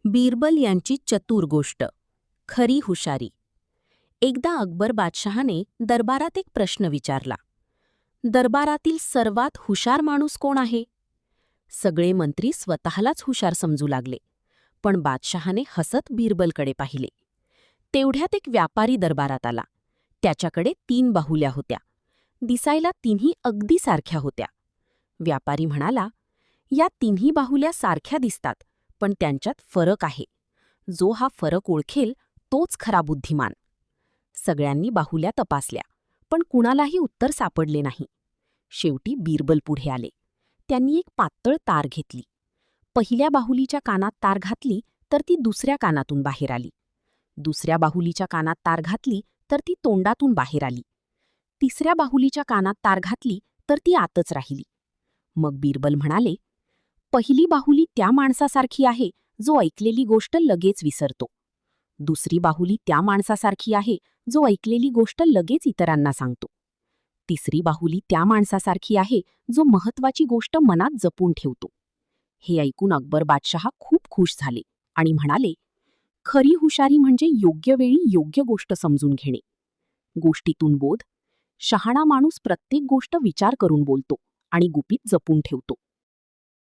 बिरबल यांची चतुर गोष्ट, खरी हुशारी. एकदा अकबर बादशहाने दरबारात एक प्रश्न विचारला. दरबारातील सर्वात हुशार माणूस कोण आहे? सगळे मंत्री स्वतःलाच हुशार समजू लागले, पण बादशहाने हसत बिरबलकडे पाहिले. तेवढ्यात एक व्यापारी दरबारात आला. त्याच्याकडे 3 बाहुल्या होत्या. दिसायला तिन्ही अगदी सारख्या होत्या. व्यापारी म्हणाला, या तिन्ही बाहुल्या सारख्या दिसतात, पण त्यांच्यात फरक आहे. जो हा फरक ओळखेल तोच खरा बुद्धिमान. सगळ्यांनी बाहुल्या तपासल्या, पण कुणालाही उत्तर सापडले नाही. शेवटी बिरबल पुढे आले. त्यांनी एक पातळ तार घेतली. पहिल्या बाहुलीच्या कानात तार घातली तर ती दुसऱ्या कानातून बाहेर आली. दुसऱ्या बाहुलीच्या कानात तार घातली तर ती तोंडातून बाहेर आली. तिसऱ्या बाहुलीच्या कानात तार घातली तर ती आतच राहिली. मग बिरबल म्हणाले, पहिली बाहुली त्या माणसासारखी आहे जो ऐकलेली गोष्ट लगेच विसरतो. दुसरी बाहुली त्या माणसासारखी आहे जो ऐकलेली गोष्ट लगेच इतरांना सांगतो. तिसरी बाहुली त्या माणसासारखी आहे जो महत्वाची गोष्ट मनात जपून ठेवतो. हे ऐकून अकबर बादशहा खूप खुश झाले आणि म्हणाले, खरी हुशारी म्हणजे योग्य वेळी योग्य गोष्ट समजून घेणे. गोष्टीतून बोध, शहाणा माणूस प्रत्येक गोष्ट विचार करून बोलतो आणि गुपित जपून ठेवतो.